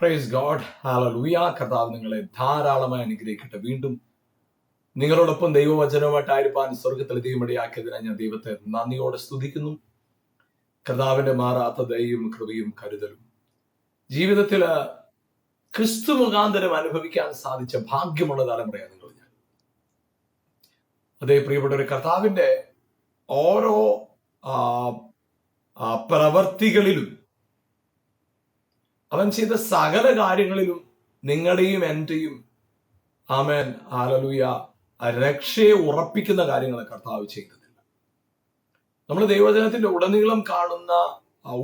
Price God, hallelujah. കർത്താവ് നിങ്ങളെ ധാരാളമായി അനുഗ്രഹിക്കട്ടെ. വീണ്ടും നിങ്ങളോടൊപ്പം ദൈവവചനവുമായിട്ടായിരിക്കാൻ സ്വർഗത്തിൽ ദൈവമിടയാക്കിയതിനായി ഞാൻ ദൈവത്തെ നന്ദിയോടെ സ്തുതിക്കുന്നു. കർത്താവിന്റെ മാറാത്ത ദയയും കൃപയും കരുതലും ജീവിതത്തില് ക്രിസ്തു മുഖാന്തരം അനുഭവിക്കാൻ സാധിച്ച ഭാഗ്യമുള്ള തലമുറയാണ് നിങ്ങൾ. ഞാൻ അതേ പ്രിയപ്പെട്ടവരെ, കർത്താവിന്റെ ഓരോ പ്രവർത്തികളിലും അവൻ ചെയ്ത സകല കാര്യങ്ങളിലും നിങ്ങളുടെയും എന്റെയും ആമേൻ ഹല്ലേലൂയ രക്ഷയെ ഉറപ്പിക്കുന്ന കാര്യങ്ങൾ കർത്താവ് ചെയ്തതില്ല. നമ്മൾ ദൈവവചനത്തിന്റെ ഉടനീളം കാണുന്ന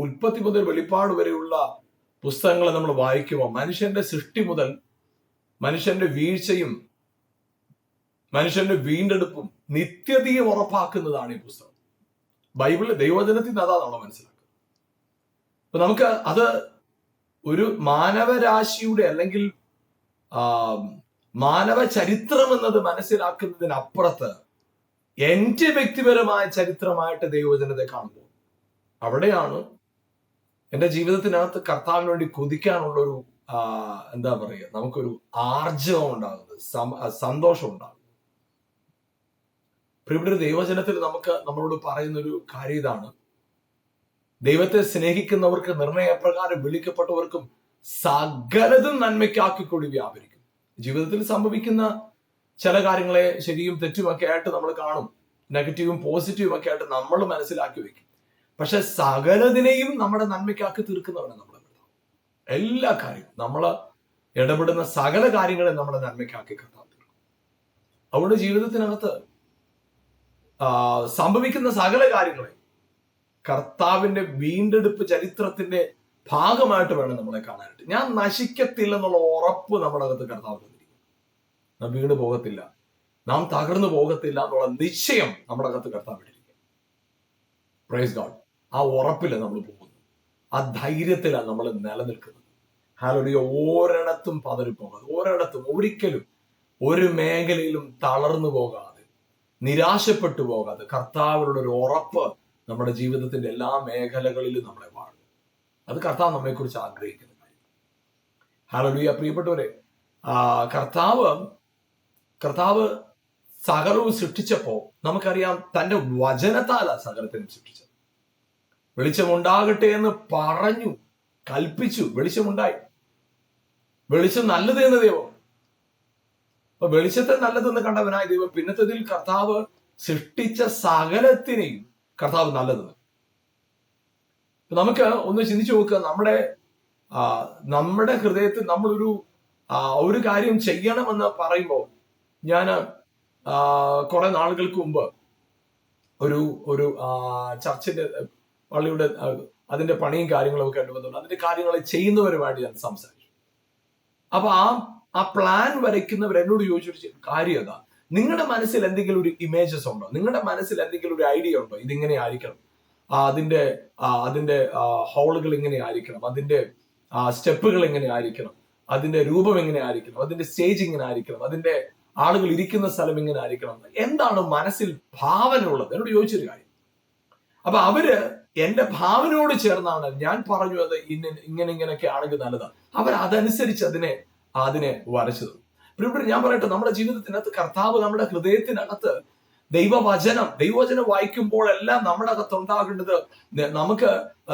ഉൽപ്പത്തി മുതൽ വെളിപ്പാട് വരെയുള്ള പുസ്തകങ്ങൾ നമ്മൾ വായിക്കുമ്പോൾ മനുഷ്യന്റെ സൃഷ്ടി മുതൽ മനുഷ്യന്റെ വീഴ്ചയും മനുഷ്യന്റെ വീണ്ടെടുപ്പും നിത്യതയും ഉറപ്പാക്കുന്നതാണ് ഈ പുസ്തകം. ബൈബിളിലെ ദൈവവചനത്തിൽ നിന്ന് അതാണ് നമ്മൾ മനസ്സിലാക്കുന്നത്. അപ്പൊ നമുക്ക് അത് ഒരു മാനവരാശിയുടെ അല്ലെങ്കിൽ മാനവ ചരിത്രം എന്നത് മനസ്സിലാക്കുന്നതിനപ്പുറത്ത് എന്റെ വ്യക്തിപരമായ ചരിത്രമായിട്ട് ദൈവവചനത്തെ കാണുമ്പോൾ അവിടെയാണ് എന്റെ ജീവിതത്തിനകത്ത് കർത്താവിന് വേണ്ടി കൊതിക്കാനുള്ളൊരു എന്താ പറയുക, നമുക്കൊരു ആർജവം ഉണ്ടാകുന്നത്, സന്തോഷം ഉണ്ടാകുന്നത്. പ്രിയപ്പെട്ട ദൈവവചനത്തിൽ നമ്മളോട് പറയുന്നൊരു കാര്യം ഇതാണ്: ദൈവത്തെ സ്നേഹിക്കുന്നവർക്ക് നിർണയപ്രകാരം വിളിക്കപ്പെട്ടവർക്കും സകലതും നന്മയ്ക്കാക്കിക്കൂടി വ്യാപരിക്കും. ജീവിതത്തിൽ സംഭവിക്കുന്ന ചില കാര്യങ്ങളെ ശരിയും തെറ്റുമൊക്കെ ആയിട്ട് നമ്മൾ കാണും, നെഗറ്റീവും പോസിറ്റീവും ഒക്കെ ആയിട്ട് നമ്മൾ മനസ്സിലാക്കി വെക്കും. പക്ഷെ സകലതിനെയും നമ്മുടെ നന്മയ്ക്കാക്കി തീർക്കുന്നവരാണ് നമ്മൾ. എല്ലാ കാര്യവും നമ്മൾ ഇടപെടുന്ന സകല കാര്യങ്ങളെ നമ്മുടെ നന്മയ്ക്കാക്കി കർത്താവ് തീർക്കും. അതുകൊണ്ട് ജീവിതത്തിനകത്ത് സംഭവിക്കുന്ന സകല കാര്യങ്ങളെ കർത്താവിന്റെ വീണ്ടെടുപ്പ് ചരിത്രത്തിന്റെ ഭാഗമായിട്ട് വേണം നമ്മളെ കാണാനായിട്ട്. ഞാൻ നശിക്കത്തില്ലെന്നുള്ള ഉറപ്പ് നമ്മുടെ അകത്ത് കർത്താവ് തന്നിരിക്കും. നാം വീണ് പോകത്തില്ല, നാം തകർന്നു പോകത്തില്ല എന്നുള്ള നിശ്ചയം നമ്മുടെ അകത്ത് കർത്താവ് ഇട്ടിരിക്കും. Praise God. ആ ഉറപ്പിലാണ് നമ്മൾ പോകുന്നത്, ആ ധൈര്യത്തിലാണ് നമ്മൾ നിലനിൽക്കുന്നത്. ഹല്ലേലൂയ. ഒരിടത്തും പതറിപ്പോകാതെ, ഒരിക്കലും ഒരു മേഖലയിലും തളർന്നു പോകാതെ, നിരാശപ്പെട്ടു പോകാതെ കർത്താവിനുള്ള ഒരു ഉറപ്പ് നമ്മുടെ ജീവിതത്തിന്റെ എല്ലാ മേഖലകളിലും നമ്മളെ വാഴും. അത് കർത്താവ് നമ്മെ കുറിച്ച് ആഗ്രഹിക്കുന്ന കാര്യം. ഹല്ലേലൂയ. പ്രിയപ്പെട്ടവരെ, കർത്താവ് സകലവും സൃഷ്ടിച്ചപ്പോ നമുക്കറിയാം തന്റെ വചനത്താലാണ് സകലത്തിനും സൃഷ്ടിച്ചത്. വെളിച്ചമുണ്ടാകട്ടെ എന്ന് പറഞ്ഞു, കൽപ്പിച്ചു, വെളിച്ചമുണ്ടായി. വെളിച്ചം നല്ലത് എന്ന് ദൈവം. അപ്പൊ വെളിച്ചത്തെ നല്ലതെന്ന് കണ്ടവനായ ദൈവം പിന്നത്തതിൽ കർത്താവ് സൃഷ്ടിച്ച സകലത്തിനെയും കർത്താവ് നല്ലതെന്ന്. നമുക്ക് ഒന്ന് ചിന്തിച്ചു നോക്കുക. നമ്മുടെ ഹൃദയത്തിൽ ഒരു കാര്യം ചെയ്യണമെന്ന് പറയുമ്പോൾ, ഞാൻ കുറെ നാളുകൾക്ക് മുമ്പ് ഒരു ചർച്ചിന്റെ പള്ളിയുടെ അതിന്റെ പണിയും കാര്യങ്ങളും ഒക്കെ കണ്ടുവന്നുണ്ട്. അതിന്റെ കാര്യങ്ങൾ ചെയ്യുന്നവരുമായിട്ട് ഞാൻ സംസാരിച്ചു. അപ്പൊ ആ പ്ലാൻ വരയ്ക്കുന്നവർ എന്നോട് ചോദിച്ചൊരു കാര്യം അതാ: നിങ്ങളുടെ മനസ്സിൽ എന്തെങ്കിലും ഒരു ഇമേജസ് ഉണ്ടോ? നിങ്ങളുടെ മനസ്സിൽ എന്തെങ്കിലും ഒരു ഐഡിയ ഉണ്ടോ? ഇതിങ്ങനെ ആയിരിക്കണം, അതിന്റെ ഹോളുകൾ ഇങ്ങനെ ആയിരിക്കണം, അതിന്റെ സ്റ്റെപ്പുകൾ എങ്ങനെ ആയിരിക്കണം, അതിന്റെ രൂപം എങ്ങനെ ആയിരിക്കണം, അതിന്റെ സ്റ്റേജ് ഇങ്ങനെ ആയിരിക്കണം, അതിന്റെ ആളുകൾ ഇരിക്കുന്ന സ്ഥലം ഇങ്ങനെ ആയിരിക്കണം. എന്താണ് മനസ്സിൽ ഭാവന ഉള്ളത്? എന്നോട് ചോദിച്ചൊരു കാര്യം. അപ്പൊ അവര് എന്റെ ഭാവനയോട് ചേർന്നാണ് ഞാൻ പറഞ്ഞു അത് ഇങ്ങനെയൊക്കെ ആണെങ്കിൽ നല്ലതാണ്. അവരതനുസരിച്ച് അതിനെ വരച്ചത്. പ്രിയപ്പെട്ട, ഞാൻ പറയട്ടെ, നമ്മുടെ ജീവിതത്തിനകത്ത് കർത്താവ് നമ്മുടെ ഹൃദയത്തിനകത്ത് ദൈവവചനം വായിക്കുമ്പോഴെല്ലാം നമ്മുടെ അകത്ത് ഉണ്ടാകേണ്ടത്,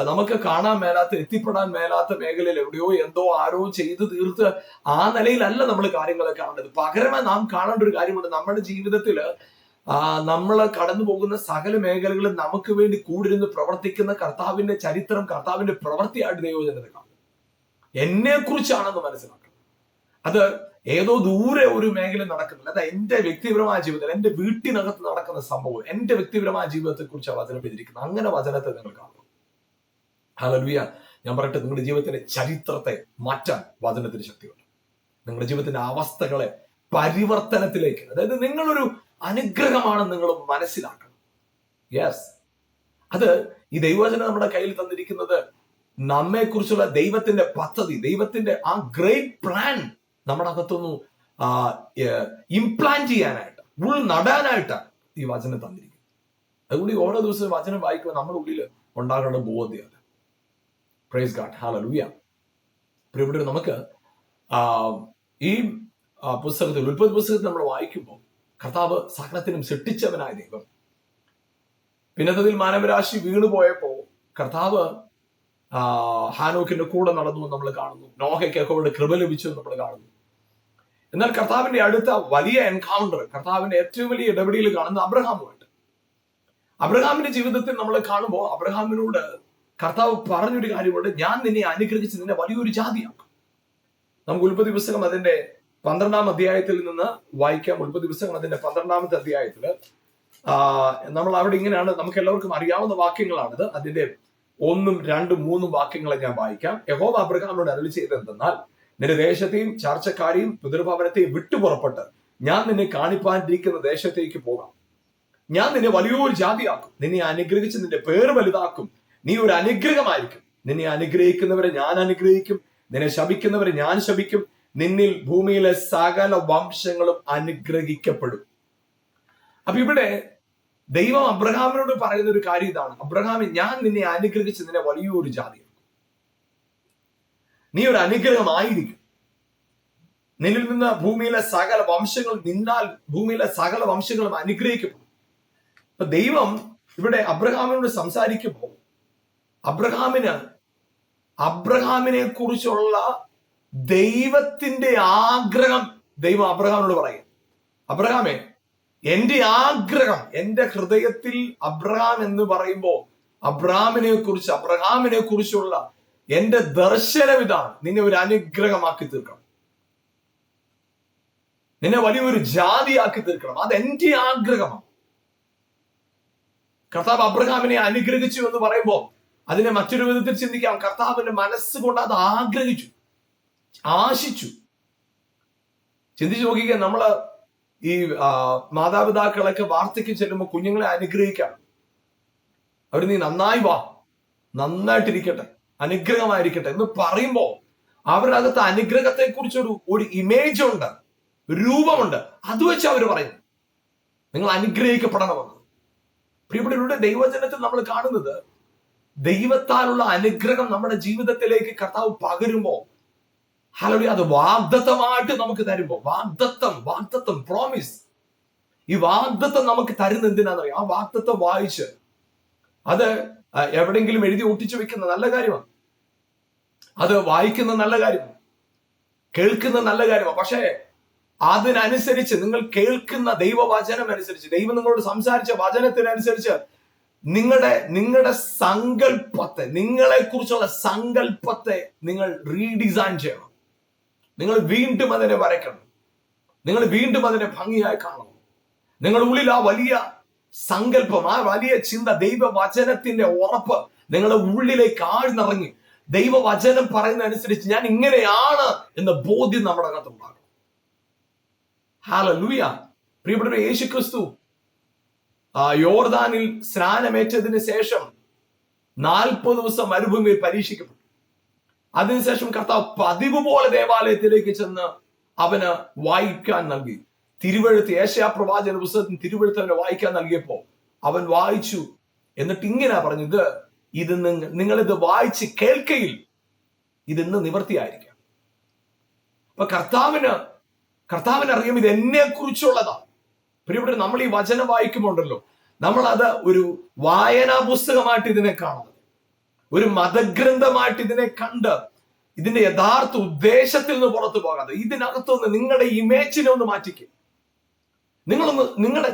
നമുക്ക് കാണാൻ മേലാത്ത, എത്തിപ്പെടാൻ മേലാത്ത മേഖലയിൽ എവിടെയോ എന്തോ ആരോ ചെയ്തു തീർത്ത് ആ നിലയിലല്ല നമ്മൾ കാര്യങ്ങളെ കാണേണ്ടത്. പകരമായി നാം കാണേണ്ട ഒരു കാര്യമുണ്ട്. നമ്മുടെ ജീവിതത്തില് നമ്മൾ കടന്നു പോകുന്ന സകല മേഖലകളിൽ നമുക്ക് വേണ്ടി കൂടിരുന്ന് പ്രവർത്തിക്കുന്ന കർത്താവിന്റെ ചരിത്രം, കർത്താവിന്റെ പ്രവൃത്തിയായിട്ട് ദൈവവചനത്തെ കാണും. എന്നെ കുറിച്ചാണെന്ന് മനസ്സിലാക്കണം. അത് ഏതോ ദൂരെ ഒരു മേഖല നടക്കുന്നില്ല. അത് എന്റെ വ്യക്തിപരമായ ജീവിതത്തിൽ, എന്റെ വീട്ടിനകത്ത് നടക്കുന്ന സംഭവം, എന്റെ വ്യക്തിപരമായ ജീവിതത്തെ കുറിച്ച് വചനം എഴുതിയിരിക്കുന്നത്. അങ്ങനെ വചനത്തെ നിങ്ങൾ കാണും. ഹല്ലേലൂയ. ഞാൻ പറയട്ടെ, നിങ്ങളുടെ ജീവിതത്തിന്റെ ചരിത്രത്തെ മാറ്റാൻ വചനത്തിന് ശക്തിയുണ്ട്. നിങ്ങളുടെ ജീവിതത്തിന്റെ അവസ്ഥകളെ പരിവർത്തനത്തിലേക്ക്, അതായത് നിങ്ങളൊരു അനുഗ്രഹമാണെന്ന് നിങ്ങൾ മനസ്സിലാക്കണം. യെസ്, അത് ഈ ദൈവവചനം നമ്മുടെ കയ്യിൽ തന്നിരിക്കുന്നത് നമ്മെ കുറിച്ചുള്ള ദൈവത്തിന്റെ പദ്ധതി, ദൈവത്തിന്റെ ആ ഗ്രേറ്റ് പ്ലാൻ നമ്മുടെ അകത്തൊന്ന് ഇംപ്ലാന്റ് ചെയ്യാനായിട്ട്, നടാനായിട്ടാണ് ഈ വചനം തന്നിരിക്കുന്നത്. അതുകൊണ്ട് ഓരോ ദിവസവും വചനം വായിക്കുമ്പോൾ നമ്മുടെ ഉള്ളിൽ ഉണ്ടാകേണ്ട ബോധ്യമാണ്. Praise God. ഹല്ലേലൂയ. ഇവിടെ നമുക്ക് ഈ പുസ്തകത്തിൽ ഉൽപ്പത്തി പുസ്തകത്തിൽ നമ്മൾ വായിക്കുമ്പോൾ കർത്താവ് സകലത്തിനും സൃഷ്ടിച്ചവനായ ദൈവം പിന്നത്തതിൽ മാനവരാശി വീണുപോയപ്പോ കർത്താവ് ഹാനോക്കിന്റെ കൂടെ നടന്നു എന്ന് നമ്മൾ കാണുന്നു. നോഹയ്ക്ക് യഹോവയുടെ കൃപ ലഭിച്ചു എന്ന് നമ്മൾ കാണുന്നു. എന്നാൽ കർത്താവിന്റെ അടുത്ത വലിയ എൻകൗണ്ടർ, കർത്താവിന്റെ ഏറ്റവും വലിയ ഇടപെടൽ കാണുന്നത് അബ്രഹാമുമായിട്ട്. അബ്രഹാമിന്റെ ജീവിതത്തിൽ നമ്മൾ കാണുമ്പോൾ അബ്രഹാമിനോട് കർത്താവ് പറഞ്ഞൊരു കാര്യമുണ്ട്, ഞാൻ നിന്നെ അനുഗ്രഹിച്ച് നിന്നെ വലിയൊരു ജാതിയാക്കും. നമുക്ക് ഉൽപ്പത്തി പുസ്തകം അതിന്റെ 12-ാം അധ്യായത്തിൽ നിന്ന് വായിക്കാം. ഉൽപ്പത്തി പുസ്തകം അതിന്റെ 12-ാമത്തെ അധ്യായത്തില് നമ്മൾ അവിടെ ഇങ്ങനെയാണ്, നമുക്ക് എല്ലാവർക്കും അറിയാവുന്ന വാക്യങ്ങളാണിത്. അതിന്റെ 1, 2, 3 വാക്യങ്ങളെ ഞാൻ വായിക്കാം. യഹോവ അബ്രഹാമിനോട് അരുളി ചെയ്തതെന്തെന്നാൽ, നിന്റെ ദേശത്തെയും ചാർച്ചക്കാരെയും പിതൃഭവനത്തെയും വിട്ടുപുറപ്പെട്ട് ഞാൻ നിന്നെ കാണിപ്പാനിരിക്കുന്ന ദേശത്തേക്ക് പോകാം. ഞാൻ നിന്നെ വലിയൊരു ജാതിയാക്കും, നിന്നെ അനുഗ്രഹിച്ച് നിന്റെ പേര് വലുതാക്കും, നീ ഒരു അനുഗ്രഹമായിരിക്കും. നിന്നെ അനുഗ്രഹിക്കുന്നവരെ ഞാൻ അനുഗ്രഹിക്കും, നിന്നെ ശപിക്കുന്നവരെ ഞാൻ ശപിക്കും, നിന്നിൽ ഭൂമിയിലെ സകല വംശങ്ങളും അനുഗ്രഹിക്കപ്പെടും. അപ്പൊ ഇവിടെ ദൈവം അബ്രഹാമിനോട് പറയുന്ന ഒരു കാര്യം ഇതാണ്, അബ്രഹാമെ, ഞാൻ നിന്നെ അനുഗ്രഹിച്ച് നിന്നെ വലിയൊരു ജാതിയാക്കും, നീ ഒരു അനുഗ്രഹമായിരിക്കും, നിന്നിൽ നിന്ന് ഭൂമിയിലെ സകല വംശങ്ങളും, നിന്നാൽ ഭൂമിയിലെ സകല വംശങ്ങളും അനുഗ്രഹിക്കപ്പെടും. അപ്പൊ ദൈവം ഇവിടെ അബ്രഹാമിനോട് സംസാരിക്കുമ്പോൾ അബ്രഹാമിനെ കുറിച്ചുള്ള ദൈവത്തിന്റെ ആഗ്രഹം ദൈവം അബ്രഹാമിനോട് പറയും. അബ്രഹാമേ, എന്റെ ആഗ്രഹം, എന്റെ ഹൃദയത്തിൽ അബ്രഹാം എന്ന് പറയുമ്പോൾ അബ്രഹാമിനെ കുറിച്ചുള്ള എന്റെ ദർശനം ഇതാണ്, നിന്നെ ഒരു അനുഗ്രഹമാക്കി തീർക്കണം, നിന്നെ വലിയൊരു ജാതിയാക്കി തീർക്കണം. അതെന്റെ ആഗ്രഹമാണ്. കർത്താവ് അബ്രഹാമിനെ അനുഗ്രഹിച്ചു എന്ന് പറയുമ്പോൾ അതിനെ മറ്റൊരു വിധത്തിൽ ചിന്തിക്കാം. കർത്താവിന്റെ മനസ്സുകൊണ്ട് അത് ആഗ്രഹിച്ചു, ആശിച്ചു. ചിന്തിച്ചു നോക്കിക്കുക, നമ്മള് ഈ മാതാപിതാക്കളൊക്കെ വാർദ്ധക്യം ചെല്ലുമ്പോൾ കുഞ്ഞുങ്ങളെ അനുഗ്രഹിക്കാം. അവർ നീ നന്നായി വാ, നന്നായിട്ടിരിക്കട്ടെ, അനുഗ്രഹമായിരിക്കട്ടെ എന്ന് പറയുമ്പോ അവരുടെ അകത്ത് അനുഗ്രഹത്തെ കുറിച്ചൊരു ഇമേജ് ഉണ്ട്, രൂപമുണ്ട്. അത് വെച്ച് അവർ പറയും നിങ്ങൾ അനുഗ്രഹിക്കപ്പെടണമെന്ന്. പ്രിയപ്പെട്ടവരുടെ, ദൈവജനത്തിൽ നമ്മൾ കാണുന്നത് ദൈവത്താലുള്ള അനുഗ്രഹം നമ്മുടെ ജീവിതത്തിലേക്ക് കർത്താവ് പകരുമ്പോ, ഹല്ലേലൂയ, അത് വാഗ്ദത്തമായിട്ട് നമുക്ക് തരുമ്പോ, വാഗ്ദത്തം പ്രോമിസ്, ഈ വാഗ്ദത്തം നമുക്ക് തരുന്ന എന്തിനാണെന്നറിയാം? ആ വാഗ്ദത്തം വായിച്ച് അത് എവിടെയെങ്കിലും എഴുതി ഒട്ടിച്ചു വെക്കുന്ന നല്ല കാര്യമാണ്, അത് വായിക്കുന്ന നല്ല കാര്യമാണ്, കേൾക്കുന്ന നല്ല കാര്യമാണ്. പക്ഷേ അതിനനുസരിച്ച് നിങ്ങൾ കേൾക്കുന്ന ദൈവവചനം അനുസരിച്ച്, ദൈവം നിങ്ങളോട് സംസാരിച്ച വചനത്തിനനുസരിച്ച് നിങ്ങളുടെ സങ്കല്പത്തെ, നിങ്ങളെ കുറിച്ചുള്ള സങ്കല്പത്തെ നിങ്ങൾ റീഡിസൈൻ ചെയ്യണം. നിങ്ങൾ വീണ്ടും അതിനെ വരയ്ക്കണം, നിങ്ങൾ വീണ്ടും അതിനെ ഭംഗിയായി കാണണം. നിങ്ങളുടെ ഉള്ളിൽ ആ വലിയ സങ്കല്പം, ആ വലിയ ചിന്ത, ദൈവവചനത്തിന്റെ ഉറപ്പ് നിങ്ങളുടെ ഉള്ളിലേക്ക് ആഴ്ന്നിറങ്ങി ദൈവവചനം പറയുന്ന അനുസരിച്ച് ഞാൻ ഇങ്ങനെയാണ് എന്ന ബോധ്യം നമ്മുടെ അകത്തുണ്ടാകും. ഹല്ലേലൂയ. പ്രിയപ്പെട്ട യേശുക്രിസ്തു യോർദാനിൽ സ്നാനമേറ്റതിന് ശേഷം 40 ദിവസം മരുഭൂമിയിൽ പരീക്ഷിക്കപ്പെട്ടു. അതിനുശേഷം കർത്താവ് പതിവ് പോലെ ദേവാലയത്തിലേക്ക് ചെന്ന് അവന് വായിക്കാൻ നൽകി. തിരുവെഴുത്ത്, യേശയ്യാ പ്രവാചക പുസ്തകത്തിന് തിരുവെഴുത്ത് അവന് വായിക്കാൻ നൽകിയപ്പോ അവൻ വായിച്ചു. എന്നിട്ട് ഇങ്ങനെ പറഞ്ഞു, ഇത് നിങ്ങളിത് വായിച്ച് കേൾക്കയിൽ ഇതിന്ന് നിവൃത്തിയായിരിക്കാം. അപ്പൊ കർത്താവിനറിയാം ഇത് എന്നെ കുറിച്ചുള്ളതാണ്. പ്രിയപ്പെട്ട, നമ്മൾ ഈ വചനം വായിക്കുമ്പോണ്ടല്ലോ, നമ്മൾ അത് ഒരു വായനാ പുസ്തകമായിട്ട് ഇതിനെ കാണുന്നത്, ഒരു മതഗ്രന്ഥമായിട്ട് ഇതിനെ കണ്ട് ഇതിന്റെ യഥാർത്ഥ ഉദ്ദേശത്തിൽ നിന്ന് പുറത്തു പോകാതെ ഇതിനകത്തൊന്ന് നിങ്ങളുടെ ഇമേജിനെ ഒന്ന് മാറ്റിക്കുക.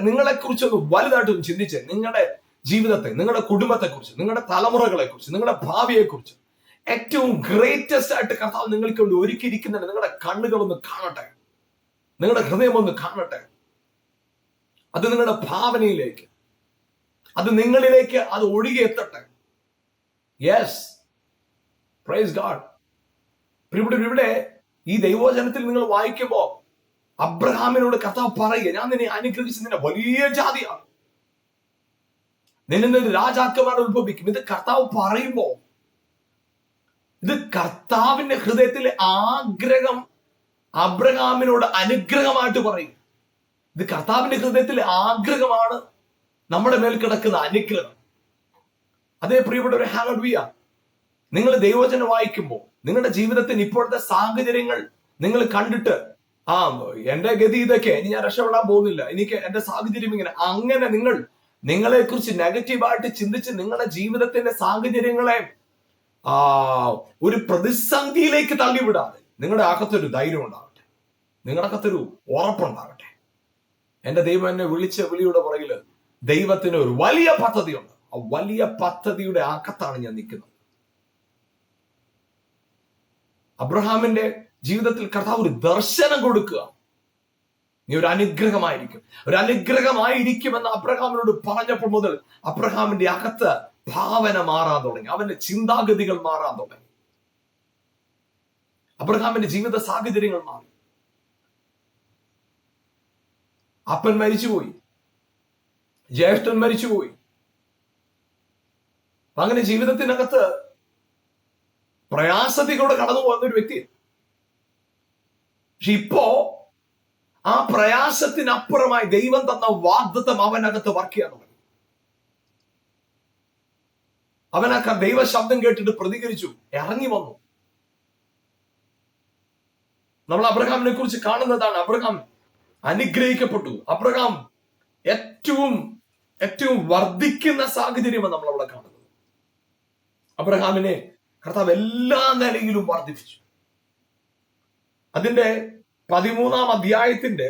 നിങ്ങളെ കുറിച്ചൊന്ന് വലുതായിട്ടൊന്ന് ചിന്തിച്ച് നിങ്ങളുടെ ജീവിതത്തെ, നിങ്ങളുടെ കുടുംബത്തെ കുറിച്ച്, നിങ്ങളുടെ തലമുറകളെ കുറിച്ച്, നിങ്ങളുടെ ഭാവിയെ കുറിച്ച് ഏറ്റവും ഗ്രേറ്റസ്റ്റ് ആയിട്ട് കർത്താവ് നിങ്ങൾക്ക് വേണ്ടി ഒരുക്കിയിരിക്കുന്നുണ്ട്. നിങ്ങളുടെ കണ്ണുകളൊന്ന് കാണട്ടെ, നിങ്ങളുടെ ഹൃദയം ഒന്ന് കാണട്ടെ. അത് നിങ്ങളുടെ ഭാവനയിലേക്ക്, അത് നിങ്ങളിലേക്ക് അത് ഒഴുകി എത്തട്ടെ. Yes, praise God. ഇവിടെ ഈ ദൈവവചനത്തിൽ നിങ്ങൾ വായിക്കുമ്പോ അബ്രഹാമിനോട് കർത്താവ് പറയുക, ഞാൻ നിന്നെ അനുഗ്രഹിച്ച് നിന്നെ വലിയ ജാതിയാണ്, നിന്നെ രാജാക്കന്മാർ ഉത്ഭവിക്കും. ഇത് കർത്താവ് പറയുമ്പോ ഇത് കർത്താവിന്റെ ഹൃദയത്തിലെ ആഗ്രഹം അബ്രഹാമിനോട് അനുഗ്രഹമായിട്ട് പറയും. ഇത് കർത്താവിന്റെ ഹൃദയത്തിലെ ആഗ്രഹമാണ് നമ്മുടെ മേൽ കിടക്കുന്ന അനുഗ്രഹം. അതേ പ്രിയപ്പെട്ട ഒരു ഹല്ലേലൂയ, നിങ്ങൾ ദൈവവചനം വായിക്കുമ്പോൾ നിങ്ങളുടെ ജീവിതത്തിന് ഇപ്പോഴത്തെ സാഹചര്യങ്ങൾ നിങ്ങൾ കണ്ടിട്ട് എന്റെ ഗതി ഇതൊക്കെ, ഇനി ഞാൻ രക്ഷപ്പെടാൻ പോകുന്നില്ല, എനിക്ക് എന്റെ സാഹചര്യം ഇങ്ങനെ, അങ്ങനെ നിങ്ങളെ കുറിച്ച് നെഗറ്റീവായിട്ട് ചിന്തിച്ച് നിങ്ങളുടെ ജീവിതത്തിന്റെ സാഹചര്യങ്ങളെ ഒരു പ്രതിസന്ധിയിലേക്ക് തള്ളിവിടാതെ നിങ്ങളുടെ അകത്തൊരു ധൈര്യം ഉണ്ടാകട്ടെ, നിങ്ങളുടെ അകത്തൊരു ഉറപ്പുണ്ടാകട്ടെ. എന്റെ ദൈവം എന്നെ വിളിച്ച വിളിയുടെ പുറകില് ദൈവത്തിന് ഒരു വലിയ പദ്ധതിയുണ്ട്. ആ വലിയ പദ്ധതിയുടെ അകത്താണ് ഞാൻ നിൽക്കുന്നത്. അബ്രഹാമിന്റെ ജീവിതത്തിൽ കർത്താവ് ഒരു ദർശനം കൊടുക്കുക. നീ ഒരു അനുഗ്രഹമായിരിക്കുമെന്ന് അബ്രഹാമിനോട് പറഞ്ഞപ്പോൾ മുതൽ അബ്രഹാമിന്റെ അകത്ത് ഭാവന മാറാൻ തുടങ്ങി, അവന്റെ ചിന്താഗതികൾ മാറാൻ തുടങ്ങി, അബ്രഹാമിന്റെ ജീവിത സാഹചര്യങ്ങൾ മാറി. അപ്പൻ മരിച്ചുപോയി, ജ്യേഷ്ഠൻ മരിച്ചുപോയി. അങ്ങനെ ജീവിതത്തിനകത്ത് പ്രയാസത്തിലൂടെ കടന്നു പോകുന്ന ഒരു വ്യക്തി. പക്ഷെ ഇപ്പോ ആ പ്രയാസത്തിനപ്പുറമായി ദൈവം തന്ന വാഗ്ദത്തം അവനകത്ത് വർക്ക് ചെയ്യാൻ തുടങ്ങി. അവനൊക്കെ ദൈവ ശബ്ദം കേട്ടിട്ട് പ്രതികരിച്ചു, ഇറങ്ങി വന്നു. നമ്മൾ അബ്രഹാമിനെ കുറിച്ച് കാണുന്നതാണ്, അബ്രഹാം അനുഗ്രഹിക്കപ്പെട്ടു. അബ്രഹാം ഏറ്റവും വർദ്ധിക്കുന്ന സാഹചര്യമാണ് നമ്മൾ അവിടെ കാണുന്നത്. അബ്രഹാമിനെ കർത്താവ് എല്ലാ നിലയിലും വർദ്ധിപ്പിച്ചു. അതിന്റെ 13-ാം അധ്യായത്തിന്റെ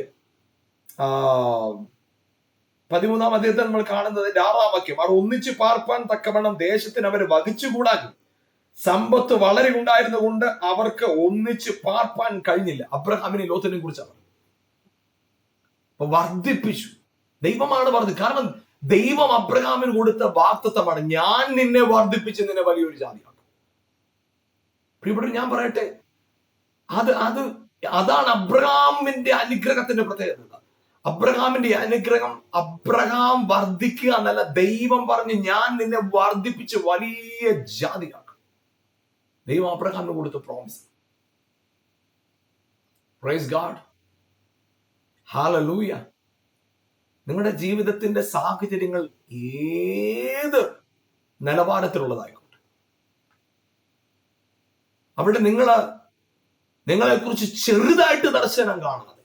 13-ാം അധ്യായത്തിൽ നമ്മൾ കാണുന്നത് 6-ാം വാക്യം, അവർ ഒന്നിച്ചു പാർപ്പാൻ തക്കവണ്ണം ദേശത്തിന് അവരെ വഹിച്ചുകൂടാനും സമ്പത്ത് വളരെ ഉണ്ടായിരുന്നുകൊണ്ട് അവർക്ക് ഒന്നിച്ച് പാർപ്പാൻ കഴിഞ്ഞില്ല. അബ്രഹാമിനെ ലോത്തിനെ കുറിച്ചാണ്. അപ്പൊ വർദ്ധിപ്പിച്ചു, ദൈവമാണ് വർദ്ധിച്ചു. കാരണം ദൈവം അബ്രഹാമിന് കൊടുത്ത വാഗ്ദത്തമാണ്, ഞാൻ നിന്നെ വർദ്ധിപ്പിച്ച് നിന്നെ വലിയൊരു ജാതിയാക്കും. പ്രിയപ്പെട്ട, ഞാൻ പറയട്ടെ, അതാണ് അബ്രഹാമിന്റെ അനുഗ്രഹത്തിന്റെ പ്രത്യേകത. അബ്രഹാമിന്റെ അനുഗ്രഹം, അബ്രഹാം വർദ്ധിക്കുക എന്നല്ല, ദൈവം പറഞ്ഞ് ഞാൻ നിന്നെ വർദ്ധിപ്പിച്ച് വലിയ ജാതിയാക്കും. ദൈവം അബ്രഹാമിന് കൊടുത്ത പ്രോമിസ്. Praise God, hallelujah. നിങ്ങളുടെ ജീവിതത്തിന്റെ സാഹചര്യങ്ങൾ ഏത് നിലവാരത്തിലുള്ളതായിക്കോട്ടെ, അവിടെ നിങ്ങളെക്കുറിച്ച് ചെറുതായിട്ട് ദർശനം കാണാതെ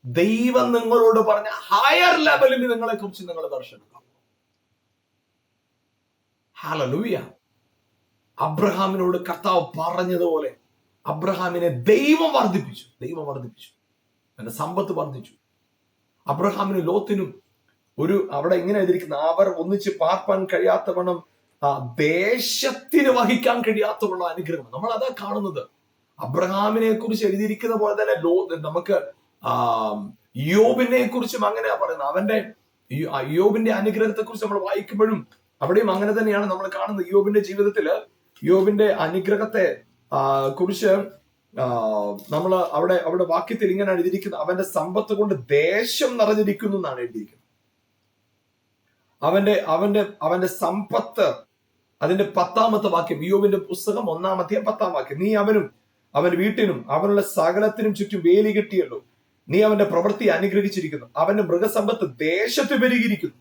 ദൈവം നിങ്ങളോട് പറഞ്ഞ ഹയർ ലെവലിൽ നിങ്ങളെക്കുറിച്ച് നിങ്ങൾ ദർശനം കാണും. ഹല്ലേലൂയ. അബ്രഹാമിനോട് കർത്താവ് പറഞ്ഞതുപോലെ അബ്രഹാമിനെ ദൈവം വർദ്ധിപ്പിച്ചു. അവന്റെ സമ്പത്ത് വർദ്ധിച്ചു. അബ്രഹാമിനും ലോത്തിനും അവിടെ ഇങ്ങനെ എഴുതിയിരിക്കുന്ന, അവർ ഒന്നിച്ച് പാർപ്പാൻ കഴിയാത്തവണ്ണം ദേശത്തിന് വഹിക്കാൻ കഴിയാത്തവണ്ണം അനുഗ്രഹം. നമ്മൾ അതാ കാണുന്നത്. അബ്രഹാമിനെ കുറിച്ച് എഴുതിയിരിക്കുന്ന പോലെ തന്നെ നമുക്ക് യോബിനെ കുറിച്ചും അങ്ങനെയാ പറയുന്നത്. യോബിന്റെ അനുഗ്രഹത്തെ കുറിച്ച് നമ്മൾ വായിക്കുമ്പോഴും അവിടെയും അങ്ങനെ തന്നെയാണ് നമ്മൾ കാണുന്നത്. യോബിന്റെ ജീവിതത്തില് യോബിന്റെ അനുഗ്രഹത്തെ കുറിച്ച് നമ്മൾ അവിടെ വാക്യത്തിൽ ഇങ്ങനെയാണ് എഴുതിയിരിക്കുന്നത്, അവന്റെ സമ്പത്ത് കൊണ്ട് ദേശം നിറഞ്ഞിരിക്കുന്നു എന്നാണ് എഴുതിയിരിക്കുന്നത്. അവന്റെ സമ്പത്ത്, അതിന്റെ 10-ാമത്തെ വാക്യം, യോബിന്റെ പുസ്തകം 1-ാം 10-ാം വാക്യം, നീ അവനും അവന്റെ വീട്ടിനും അവനുള്ള സകലത്തിനും ചുറ്റും വേലി കെട്ടിയല്ലോ, നീ അവന്റെ പ്രവൃത്തി അനുഗ്രഹിച്ചിരിക്കുന്നു, അവന്റെ മൃഗസമ്പത്ത് ദേശത്ത് പെരുകിയിരിക്കുന്നു.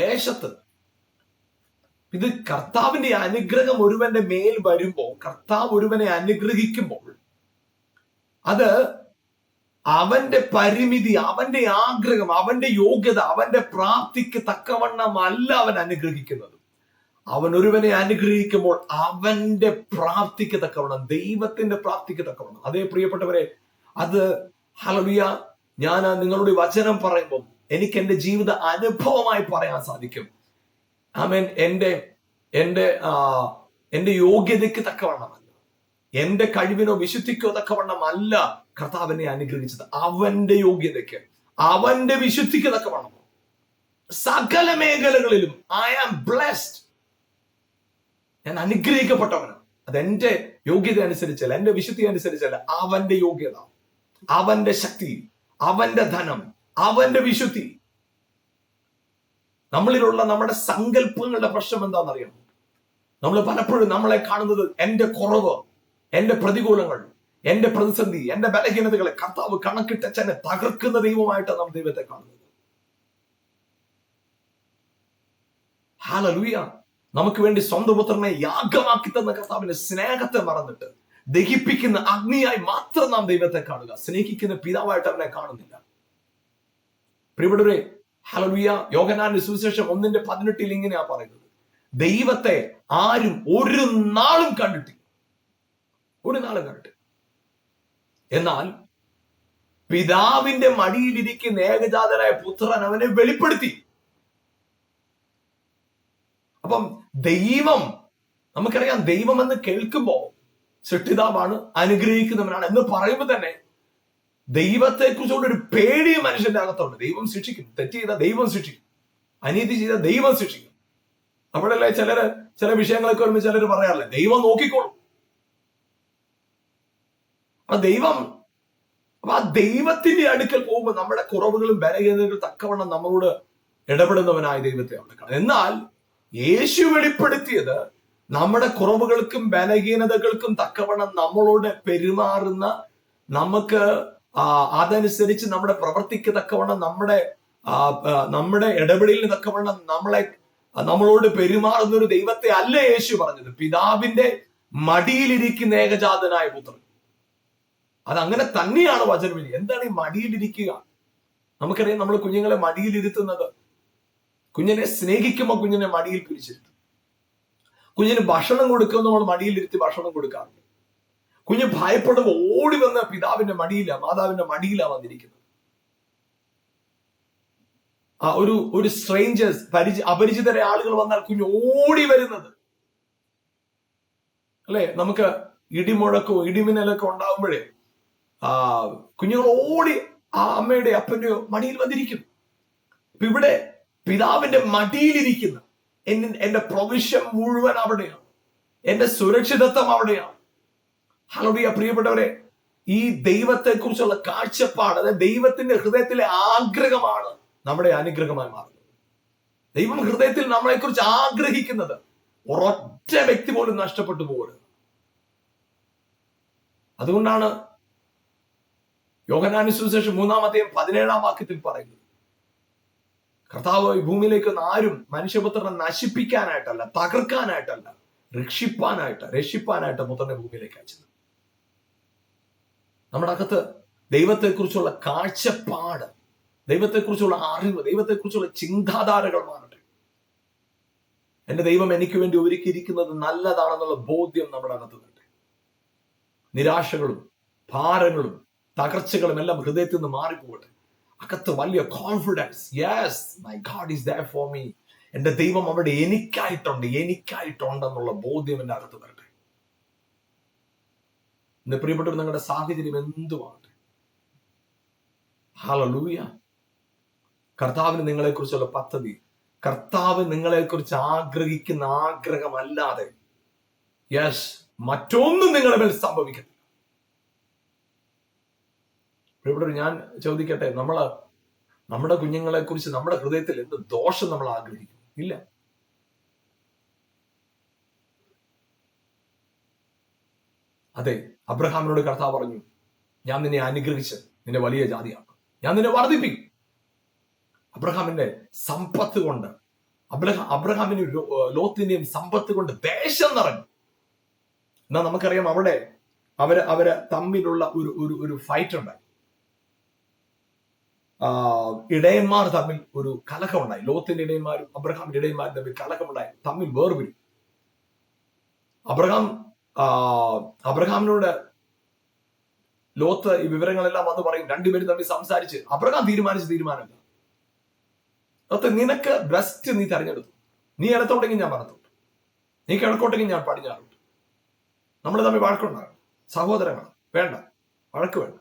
ദേശത്ത്. ഇത് കർത്താവിന്റെ അനുഗ്രഹം ഒരുവന്റെ മേൽ വരുമ്പോൾ, കർത്താവ് ഒരുവനെ അനുഗ്രഹിക്കുമ്പോൾ, അത് അവന്റെ പരിമിതി, അവന്റെ ആഗ്രഹം, അവന്റെ യോഗ്യത, അവന്റെ പ്രാപ്തിക്ക് തക്കവണ്ണമല്ല അവൻ അനുഗ്രഹിക്കുന്നത്. അവൻ ഒരുവനെ അനുഗ്രഹിക്കുമ്പോൾ അവന്റെ പ്രാപ്തിക്ക് തക്കവണ്ണം, ദൈവത്തിന്റെ പ്രാപ്തിക്ക് തക്കവണ്ണം. അതേ പ്രിയപ്പെട്ടവരെ, അത് ഹല്ലേലൂയ, ഞാൻ നിങ്ങളുടെ വചനം പറയുമ്പോൾ എനിക്ക് എന്റെ ജീവിത അനുഭവമായി പറയാൻ സാധിക്കും. ആമേൻ. എന്റെ യോഗ്യതയ്ക്ക് തക്കവണ്ണമല്ല, എന്റെ കഴിവിനോ വിശുദ്ധിക്കോ തക്കവണ്ണമല്ല കർത്താവിനെ അനുഗ്രഹിച്ചത്. അവന്റെ യോഗ്യതയ്ക്ക്, അവന്റെ വിശുദ്ധിക്ക് തക്കവണ്ണം സകല മേഖലകളിലും ഐ ആം ബ്ലെസ്ഡ്. ഞാൻ അനുഗ്രഹിക്കപ്പെട്ടവനാണ്. അതെന്റെ യോഗ്യത അനുസരിച്ചല്ല, എന്റെ വിശുദ്ധി അനുസരിച്ചല്ല. അവന്റെ യോഗ്യത, അവന്റെ ശക്തി, അവന്റെ ധനം, അവന്റെ വിശുദ്ധി. നമ്മളിലുള്ള നമ്മുടെ സങ്കല്പങ്ങളുടെ പ്രശ്നം എന്താണെന്നറിയാം. നമ്മൾ പലപ്പോഴും നമ്മളെ കാണുന്നത് എന്റെ കുറവ്, എന്റെ പ്രതികൂലങ്ങൾ, എന്റെ പ്രതിസന്ധി, എന്റെ ബലഹീനതകളെ കർത്താവ് കണക്കിട്ടെന്നെ തകർക്കുന്ന ദൈവമായിട്ടാണ് നാം ദൈവത്തെ കാണുന്നത്. ഹല്ലേലൂയ. നമുക്ക് വേണ്ടി സ്വന്തം പുത്രനെ യാഗമാക്കി തന്ന കർത്താവിന്റെ സ്നേഹത്തെ മറന്നിട്ട് ദഹിപ്പിക്കുന്ന അഗ്നിയായി മാത്രം നാം ദൈവത്തെ കാണുക. സ്നേഹിക്കുന്ന പിതാവായിട്ട് അവനെ കാണുന്നില്ല. പ്രിയപ്പെട്ടവരെ, ഹല്ലേലൂയ. യോഹന്നാന്റെ സുവിശേഷം 1:18 ഇങ്ങനെയാ പറയുന്നത്, ദൈവത്തെ ആരും ഒരു നാളും കണ്ടിട്ടില്ല. എന്നാൽ പിതാവിന്റെ മടിയിലിരിക്കുന്ന ഏകജാതനായ പുത്രൻ അവനെ വെളിപ്പെടുത്തി. അപ്പം ദൈവം, നമുക്കറിയാം, ദൈവം എന്ന് കേൾക്കുമ്പോ സൃഷ്ടിതാവാണ്, അനുഗ്രഹിക്കുന്നവനാണ് എന്ന് പറയുമ്പോൾ തന്നെ ദൈവത്തെ കുറിച്ചുള്ള ഒരു പേടി മനുഷ്യന്റെ അകത്തുണ്ട്. ദൈവം ശിക്ഷിക്കും, തെറ്റ് ചെയ്താൽ ദൈവം ശിക്ഷിക്കും, അനീതി ചെയ്താൽ ദൈവം ശിക്ഷിക്കും. അപ്പോഴല്ലേ ചില വിഷയങ്ങളൊക്കെ വരുമ്പോൾ ചിലർ പറയാറില്ലേ, ദൈവം നോക്കിക്കോളും. അപ്പൊ ആ ദൈവത്തിന്റെ അടുക്കൽ പോകുമ്പോൾ നമ്മുടെ കുറവുകളും ബലഹീനതകളും തക്കവണ്ണം നമ്മളോട് ഇടപെടുന്നവനായ ദൈവത്തെ അവിടെ കാണാം. എന്നാൽ യേശു വെളിപ്പെടുത്തിയത് നമ്മുടെ കുറവുകൾക്കും ബലഹീനതകൾക്കും തക്കവണ്ണം നമ്മളോട് പെരുമാറുന്ന, നമുക്ക് അതനുസരിച്ച് നമ്മുടെ പ്രവർത്തിക്ക് തക്കവണ്ണം, നമ്മുടെ ഇടപെടലിന് തക്കവണ്ണം നമ്മളോട് പെരുമാറുന്ന ഒരു ദൈവത്തെ അല്ല യേശു പറഞ്ഞത്. പിതാവിന്റെ മടിയിലിരിക്കുന്ന ഏകജാതനായ പുത്രൻ. അതങ്ങനെ തന്നെയാണ് വചനം. എന്താണ് ഈ മടിയിലിരിക്കുക? നമുക്കറിയാം, നമ്മൾ കുഞ്ഞുങ്ങളെ മടിയിലിരുത്തുന്നത്, കുഞ്ഞിനെ സ്നേഹിക്കുമ്പോൾ കുഞ്ഞിനെ മടിയിൽ പിടിച്ചിരുത്തും. കുഞ്ഞിന് ഭക്ഷണം കൊടുക്കുമ്പോൾ നമ്മൾ മടിയിലിരുത്തി ഭക്ഷണം കൊടുക്കാറുണ്ട്. കുഞ്ഞ് ഭയപ്പെടുമ്പോൾ ഓടി വന്ന് പിതാവിന്റെ മടിയില, മാതാവിന്റെ മടിയിലാ വന്നിരിക്കുന്നത്. ഒരു സ്ട്രേഞ്ചേഴ്സ്, അപരിചിതരെ ആളുകൾ വന്നാൽ കുഞ്ഞ് ഓടി വരുന്നത് അല്ലെ. നമുക്ക് ഇടിമുഴക്കോ ഇടിമിന്നലൊക്കെ ഉണ്ടാകുമ്പോഴേ കുഞ്ഞുങ്ങൾ ഓടി ആ അമ്മയുടെ അപ്പന്റെയോ മടിയിൽ വന്നിരിക്കും. ഇവിടെ പിതാവിന്റെ മടിയിലിരിക്കുന്ന എന്റെ പ്രൊവിഷൻ മുഴുവൻ അവിടെയാണ്, എന്റെ സുരക്ഷിതത്വം അവിടെയാണ്. ഹല്ലേലൂയ. പ്രിയപ്പെട്ടവരെ, ഈ ദൈവത്തെ കുറിച്ചുള്ള കാഴ്ചപ്പാട്, അതായത് ദൈവത്തിന്റെ ഹൃദയത്തിലെ ആഗ്രഹമാണ് നമ്മുടെ അനുഗ്രഹമായി മാറുന്നത്. ദൈവം ഹൃദയത്തിൽ നമ്മളെ കുറിച്ച് ആഗ്രഹിക്കുന്നത് ഒരൊറ്റ വ്യക്തി പോലും നഷ്ടപ്പെട്ടു പോകരുത്. അതുകൊണ്ടാണ് യോഹന്നാന്റെ സുവിശേഷം 3:17 പറയുന്നത്, കർത്താവ് ഈ ഭൂമിയിലേക്ക് ആരും മനുഷ്യപുത്രനെ നശിപ്പിക്കാനായിട്ടല്ല, തകർക്കാനായിട്ടല്ല, രക്ഷിപ്പാനായിട്ട് പുത്രനെ ഭൂമിയിലേക്ക് അയച്ചത്. നമ്മുടെ അകത്ത് ദൈവത്തെക്കുറിച്ചുള്ള കാഴ്ചപ്പാട്, ദൈവത്തെക്കുറിച്ചുള്ള അറിവ്, ദൈവത്തെക്കുറിച്ചുള്ള ചിന്താധാരകൾ മാറട്ടെ. എന്റെ ദൈവം എനിക്ക് വേണ്ടി ഒരുക്കിയിരിക്കുന്നത് നല്ലതാണെന്നുള്ള ബോധ്യം നമ്മുടെ അകത്ത് വരട്ടെ. നിരാശകളും ഭാരങ്ങളും തകർച്ചകളും എല്ലാം ഹൃദയത്തിൽ നിന്ന് മാറിപ്പോകട്ടെ. അകത്ത് വലിയ confidence, yes my God is there for me, എന്റെ ദൈവം അവിടെ എനിക്കായിട്ടുണ്ടെന്നുള്ള ബോധ്യം എന്റെ അകത്ത് വരട്ടെ. ഇന്ന് പ്രിയപ്പെട്ടവർ, നിങ്ങളുടെ സാഹചര്യം എന്തുമാകട്ടെ, ഹല്ലേലൂയ, കർത്താവിന് നിങ്ങളെ കുറിച്ചുള്ള പദ്ധതി, കർത്താവ് നിങ്ങളെ കുറിച്ച് ആഗ്രഹിക്കുന്ന ആഗ്രഹമല്ലാതെ യെസ് മറ്റൊന്നും നിങ്ങളുടെ മേൽ സംഭവിക്കത്തില്ല. പ്രിയപ്പെട്ടവർ, ഞാൻ ചോദിക്കട്ടെ, നമ്മുടെ കുഞ്ഞുങ്ങളെ കുറിച്ച് നമ്മുടെ ഹൃദയത്തിൽ എന്ത് ദോഷം നമ്മൾ ആഗ്രഹിക്കും? ഇല്ല. അതെ, അബ്രഹാമിനോട് കർത്താവ് പറഞ്ഞു, ഞാൻ നിന്നെ അനുഗ്രഹിച്ച് നിന്നെ വലിയ ജാതിയാക്കും, ഞാൻ നിന്നെ വർദ്ധിപ്പിക്കും. അബ്രഹാമിന്റെ സമ്പത്ത് കൊണ്ട്, അബ്രഹാമിന് ലോത്തിന്റെയും സമ്പത്ത് കൊണ്ട് ദേശം നിറഞ്ഞു. എന്നാൽ നമുക്കറിയാം, അവിടെ അവര് തമ്മിലുള്ള ഒരു ഫൈറ്റ് ഉണ്ടായി. ഇടയന്മാർ തമ്മിൽ ഒരു കലഹമുണ്ടായി. ലോത്തിന്റെ ഇടയന്മാരും അബ്രഹാമിന്റെ ഇടയന്മാരും തമ്മിൽ കലഹമുണ്ടായി, തമ്മിൽ വേർപിരി. അബ്രഹാമിനോട് ലോത്ത് ഈ വിവരങ്ങളെല്ലാം വന്ന് പറയും. രണ്ടുപേരും തമ്മിൽ സംസാരിച്ച് അബ്രഹാം തീരുമാനമില്ല. ലോത്ത്, നിനക്ക് ബെസ്റ്റ് നീ തെരഞ്ഞെടുത്തു. നീ ഇടത്തോട്ടെങ്കിൽ ഞാൻ വലത്തോട്ട്, നീ കിഴക്കോട്ടെങ്കിൽ ഞാൻ പടിഞ്ഞാറോട്ട്. നമ്മൾ തമ്മിൽ വഴക്കുണ്ടാകണം, സഹോദരങ്ങളാണ്, വേണ്ട വഴക്ക് വേണ്ട.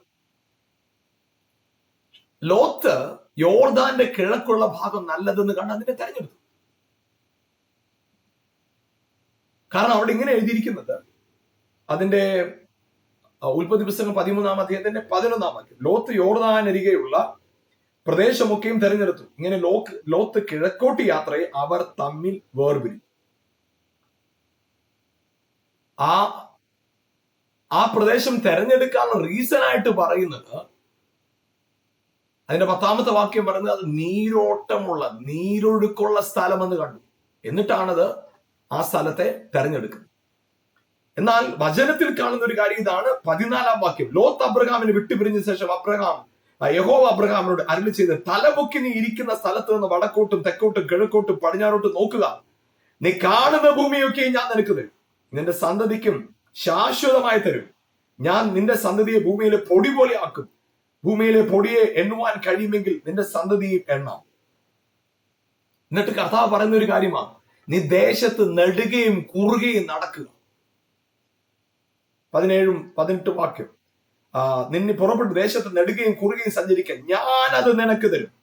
ലോത്ത് യോർദാന്റെ കിഴക്കുള്ള ഭാഗം നല്ലതെന്ന് കണ്ട് അതിനെ തെരഞ്ഞെടുത്തു. കാരണം അവിടെ ഇങ്ങനെ എഴുതിയിരിക്കുന്നത്, അതിന്റെ ഉൽപ്പത്തി പുസ്തകം 13-ാം അധ്യായത്തിന്റെ 11-ാം വാക്യം, ലോത്ത് യോർദാനരികെയുള്ള പ്രദേശമൊക്കെയും തെരഞ്ഞെടുത്തു. ഇങ്ങനെ ലോത്ത് കിഴക്കോട്ട് യാത്രയെ അവർ തമ്മിൽ വേർപിരിഞ്ഞു. ആ പ്രദേശം തെരഞ്ഞെടുക്കാനുള്ള റീസൺ ആയിട്ട് പറയുന്നത്, അതിന്റെ 10-ാമത്തെ വാക്യം പറയുന്നത്, അത് നീരൊഴുക്കുള്ള സ്ഥലമെന്ന് കണ്ടു. എന്നിട്ടാണത് ആ സ്ഥലത്തെ തെരഞ്ഞെടുക്കുന്നത്. എന്നാൽ വചനത്തിൽ കാണുന്ന ഒരു കാര്യം ഇതാണ്. 14-ാം വാക്യം, ലോത്ത് അബ്രഹാമിനെ വിട്ടുപിരിഞ്ഞ ശേഷം യഹോവ അബ്രഹാമിനോട് അരുളി ചെയ്ത്, തലപൊക്കി നീ ഇരിക്കുന്ന സ്ഥലത്ത് നിന്ന് വടക്കോട്ടും തെക്കോട്ടും കിഴക്കോട്ടും പടിഞ്ഞാറോട്ടും നോക്കുക. നീ കാണുന്ന ഭൂമിയൊക്കെ ഞാൻ നിനക്ക് തരും, നിന്റെ സന്തതിക്കും ശാശ്വതമായി തരും. ഞാൻ നിന്റെ സന്തതിയെ ഭൂമിയിലെ പൊടി പോലെ ആക്കും. ഭൂമിയിലെ പൊടിയെ എണ്ണുവാൻ കഴിയുമെങ്കിൽ നിന്റെ സന്തതിയും എണ്ണാം. എന്നിട്ട് കർത്താവ് പറയുന്ന ഒരു കാര്യമാണ്, നീ ദേശത്ത് നെടുകയും കുറുകയും നടക്കുക. 17-18 വാക്യം, നിന്നെ പുറപ്പെട്ട് ദേശത്ത് നെടുകയും കുറുകയും സഞ്ചരിക്കാൻ ഞാനത് നിനക്ക് തരും,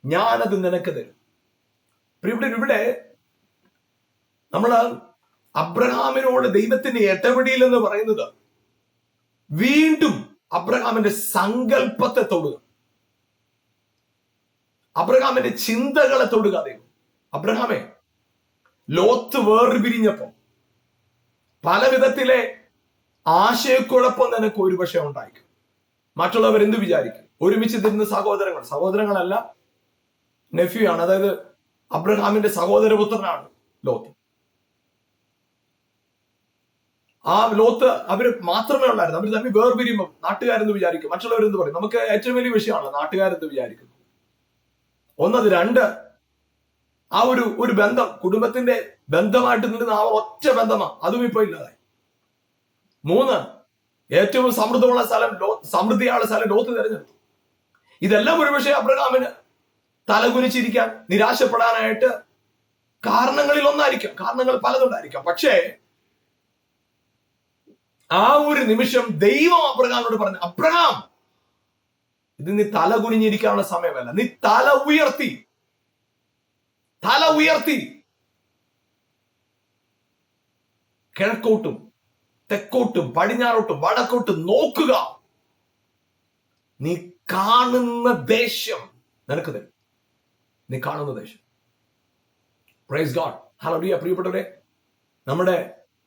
ഞാനത് നിനക്ക് തരും. ഇവിടെ നമ്മള് അബ്രഹാമിനോട് ദൈവത്തിന്റെ ഇടപെടൽ എന്ന് പറയുന്നത് വീണ്ടും അബ്രഹാമിന്റെ സങ്കല്പത്തെ തൊടുക, അബ്രഹാമിന്റെ ചിന്തകളെ തൊടുക. ദൈവം അബ്രഹാമെ, ലോത്ത് വേർപിരിഞ്ഞപ്പോ പല വിധത്തിലെ ആശയക്കുഴപ്പം നിനക്ക് ഒരുപക്ഷെ ഉണ്ടായിരിക്കും. മറ്റുള്ളവർ എന്ത് വിചാരിക്കും? ഒരുമിച്ച് തിരുന്ന സഹോദരങ്ങളല്ല, നെഫ്യൂ ആണ്. അതായത് അബ്രഹാമിന്റെ സഹോദരപുത്രനാണ് ലോത്ത്. ആ ലോത്ത് അവര് മാത്രമേ ഉള്ളായിരുന്നു. അവർ തമ്മിൽ വേർപിരിയുമ്പോൾ നാട്ടുകാരെന്ന് വിചാരിക്കും, മറ്റുള്ളവരെന്ത് പറയും? നമുക്ക് ഏറ്റവും വലിയ വിഷയമാണല്ലോ നാട്ടുകാരെന്ന് വിചാരിക്കുന്നു. ഒന്നത്. രണ്ട്, ആ ഒരു ബന്ധം, കുടുംബത്തിന്റെ ബന്ധമായിട്ട് നിൽക്കുന്ന ആ ഒറ്റ ബന്ധമാണ്, അതും ഇപ്പൊ ഇല്ലാതായി. 3, ഏറ്റവും സമൃദ്ധമുള്ള സ്ഥലം, സമൃദ്ധിയുള്ള സ്ഥലം ലോത്ത് തിരഞ്ഞെടുത്തു. ഇതെല്ലാം ഒരുപക്ഷെ അബ്രഹാമിന് തലകുനിച്ചിരിക്കാൻ, നിരാശപ്പെടാനായിട്ട് കാരണങ്ങളിൽ ഒന്നായിരിക്കാം, കാരണങ്ങൾ പലതുണ്ടായിരിക്കാം. പക്ഷേ ആ ഒരു നിമിഷം ദൈവം അബ്രഹാമിനോട് പറഞ്ഞു, അബ്രഹാം, ഇത് നീ തല കുനിഞ്ഞിരിക്കാനുള്ള സമയമല്ല, നീ തല ഉയർത്തി കിഴക്കോട്ടും തെക്കോട്ടും പടിഞ്ഞാറോട്ടും വടക്കോട്ടും നോക്കുക. നീ കാണുന്ന ദേശം നിനക്ക് തരും, നീ കാണുന്ന ദേശം. Price God, hallelujah. പ്രിയപ്പെട്ടവരെ, നമ്മുടെ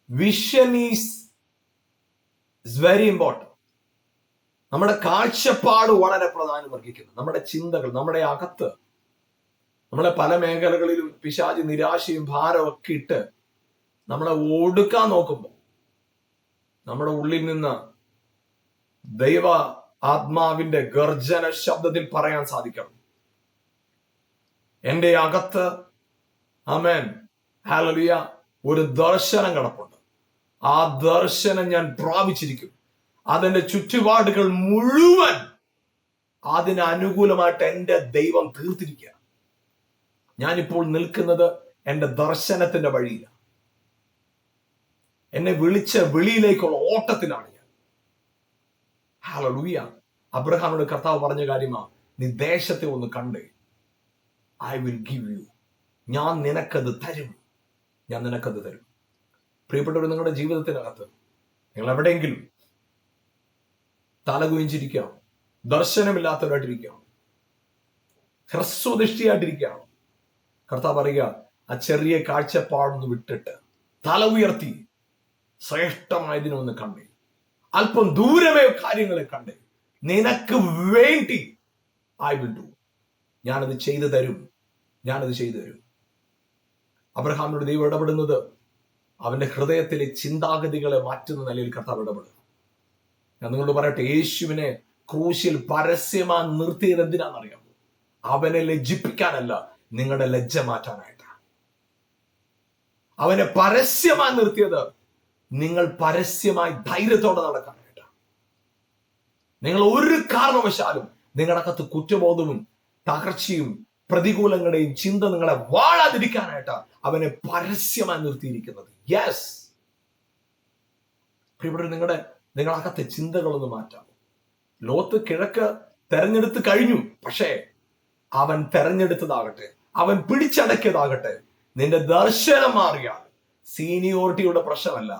വിഷൻ ഈസ് വെരി ഇമ്പോർട്ടന്റ്. നമ്മുടെ കാഴ്ചപ്പാട് വളരെ പ്രാധാന്യം അർഹിക്കുന്നു. നമ്മുടെ ചിന്തകൾ, നമ്മുടെ അകത്ത്, നമ്മളെ പല മേഖലകളിലും പിശാച് നിരാശയും ഭാരമൊക്കെ ഇട്ട് നമ്മളെ ഒടുക്കാൻ നോക്കുമ്പോൾ നമ്മുടെ ഉള്ളിൽ നിന്ന് ദൈവ ആത്മാവിന്റെ ഗർജന ശബ്ദത്തിൽ പറയാൻ സാധിക്കണം, എന്റെ അകത്ത്, ആമേൻ, ഹല്ലേലൂയ, ഒരു ദർശനം കിടപ്പുണ്ട്. ആ ദർശനം ഞാൻ പ്രാപിച്ചിരിക്കും. അതിന്റെ ചുറ്റുപാടുകൾ മുഴുവൻ അതിന് അനുകൂലമായിട്ട് എന്റെ ദൈവം തീർത്തിരിക്കുക. ഞാനിപ്പോൾ നിൽക്കുന്നത് എന്റെ ദർശനത്തിന്റെ വഴിയിലാണ്. എന്നെ വിളിച്ച വിളിയിലേക്കുള്ള ഓട്ടത്തിലാണ് ഞാൻ. ഹല്ലേലൂയ. അബ്രഹാമിനോട് കർത്താവ് പറഞ്ഞ കാര്യമാണ്, നീ ദേശത്തെ ഒന്ന് കണ്ടേ, ഐ വിൽ ഗിവ് യു, ഞാൻ നിനക്കത് തരും, ഞാൻ നിനക്കത് തരും. പ്രിയപ്പെട്ടവർ, നിങ്ങളുടെ ജീവിതത്തിനകത്ത് നിങ്ങൾ എവിടെയെങ്കിലും തലകുനിച്ചിരിക്കുകയാണ്, ദർശനമില്ലാത്തവരായിട്ടിരിക്കുകയാണ്, ഹ്രസ്വദൃഷ്ടിയായിട്ടിരിക്കുകയാണ്, കർത്താവ് പറയുക, ആ ചെറിയ കാഴ്ചപ്പാടൊന്ന് വിട്ടിട്ട് തല ഉയർത്തി ശ്രേഷ്ഠമായതിനൊന്ന് കണ്ടേ, അല്പം ദൂരമേ കാര്യങ്ങളെ കണ്ടേ, നിനക്ക് വേണ്ടി ഐ വിൽ ഡു, ഞാനത് ചെയ്തു തരും, ഞാനത് ചെയ്തു തരും. അബ്രഹാമിനോട് ദൈവം ഇടപെടുന്നത് അവന്റെ ഹൃദയത്തിലെ ചിന്താഗതികളെ മാറ്റുന്ന നിലയിൽ കർത്താവ് ഇടപെടുക. ഞാൻ നിങ്ങളോട് പറയട്ടെ, യേശുവിനെ ക്രൂശിൽ പരസ്യമായി നിർത്തിയത് എന്തിനാണെന്നറിയാമോ? അവനെ ലജ്ജിപ്പിക്കാനല്ല, നിങ്ങളുടെ ലജ്ജ മാറ്റാനായിട്ടാണ്. അവനെ പരസ്യമായി നിർത്തിയത് നിങ്ങൾ പരസ്യമായി ധൈര്യത്തോടെ നടക്കാനായിട്ടാണ്. നിങ്ങൾ ഒരു കാരണവശാലും നിങ്ങളുടെ അകത്ത് കുറ്റബോധവും തകർച്ചയും പ്രതികൂലങ്ങളുടെയും ചിന്ത നിങ്ങളെ വാഴാതിരിക്കാനായിട്ടാണ് അവനെ പരസ്യമായി നിർത്തിയിരിക്കുന്നത്. യെസ്, ഇവിടെ നിങ്ങളകത്തെ ചിന്തകളൊന്ന് മാറ്റാം. ലോത്ത് കിഴക്ക് തെരഞ്ഞെടുത്ത് കഴിഞ്ഞു, പക്ഷേ അവൻ തെരഞ്ഞെടുത്തതാകട്ടെ, അവൻ പിടിച്ചടക്കിയതാകട്ടെ, നിന്റെ ദർശനം മാറിയാൽ സീനിയോറിറ്റിയുടെ പ്രശ്നമല്ല,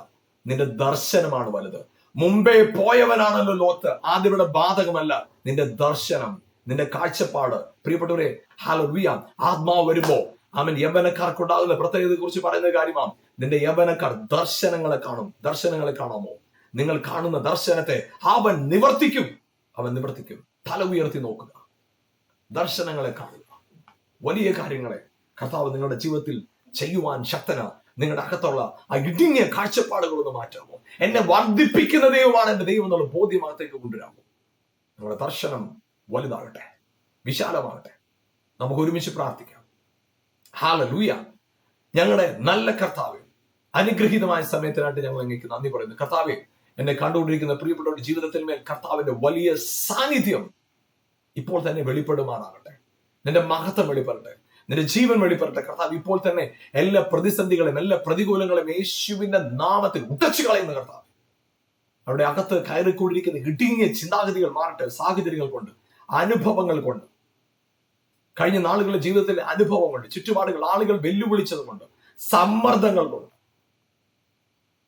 നിന്റെ ദർശനമാണ് വലുത്. മുമ്പേ പോയവനാണല്ലോ ലോത്ത്, ആദ്യവിടെ ബാധകമല്ല നിന്റെ ദർശനം, നിന്റെ കാഴ്ചപ്പാട്. പ്രിയപ്പെട്ടവരെ, ഹല്ലേലൂയ. ആത്മാവ് വരുമ്പോ അവൻ യൗവനക്കാർക്കുണ്ടാകുന്ന പ്രത്യേകതയെ കുറിച്ച് പറയുന്ന കാര്യമാണ്, നിന്റെ യൗവനക്കാർ ദർശനങ്ങളെ കാണും. ദർശനങ്ങളെ കാണാമോ? നിങ്ങൾ കാണുന്ന ദർശനത്തെ അവൻ നിവർത്തിക്കും, അവൻ നിവർത്തിക്കും. തല ഉയർത്തി നോക്കുക, ദർശനങ്ങളെ കാണുക. വലിയ കാര്യങ്ങളെ കർത്താവ് നിങ്ങളുടെ ജീവിതത്തിൽ ചെയ്യുവാൻ ശക്തനാണ്. നിങ്ങളുടെ അകത്തുള്ള ആ ഇടുങ്ങിയ കാഴ്ചപ്പാടുകളൊന്ന് മാറ്റാമോ? എന്നെ വർദ്ധിപ്പിക്കുന്ന ദൈവമാണ് എന്റെ ദൈവം എന്നുള്ള ബോധ്യമകത്തേക്ക് കൊണ്ടുവരാമോ? നിങ്ങളുടെ ദർശനം വലുതാകട്ടെ, വിശാലമാകട്ടെ. നമുക്ക് ഒരുമിച്ച് പ്രാർത്ഥിക്കാം. ഹല്ലേലൂയ. ഞങ്ങളുടെ നല്ല കർത്താവേ, അനുഗ്രഹീതമായ സമയത്തിനായിട്ട് ഞങ്ങൾ അങ്ങേക്ക് നന്ദി പറയുന്നു. കർത്താവേ, എന്നെ കണ്ടുകൊണ്ടിരിക്കുന്ന പ്രിയപ്പെട്ടവരുടെ ജീവിതത്തിൽ മേൽ കർത്താവിന്റെ വലിയ സാന്നിധ്യം ഇപ്പോൾ തന്നെ വെളിപ്പെടുമാറാകട്ടെ. നിന്റെ മഹത്വം വെളിപ്പെടട്ടെ, നിന്റെ ജീവൻ വെളിപ്പെടട്ടെ. കർത്താവ് ഇപ്പോൾ തന്നെ എല്ലാ പ്രതിസന്ധികളും എല്ലാ പ്രതികൂലങ്ങളും യേശുവിന്റെ നാമത്തിൽ ഉടച്ചു കളയുന്ന കർത്താവ്, അവിടെ അകത്ത് കയറിക്കൊണ്ടിരിക്കുന്ന ഇടുങ്ങിയ ചിന്താഗതികൾ മാറട്ടെ. സാഹചര്യങ്ങൾ കൊണ്ട്, അനുഭവങ്ങൾ കൊണ്ട്, കഴിഞ്ഞ നാളുകളുടെ ജീവിതത്തിലെ അനുഭവം കൊണ്ട്, ചുറ്റുപാടുകൾ, ആളുകൾ വെല്ലുവിളിച്ചത് കൊണ്ട്, സമ്മർദ്ദങ്ങൾ കൊണ്ട്,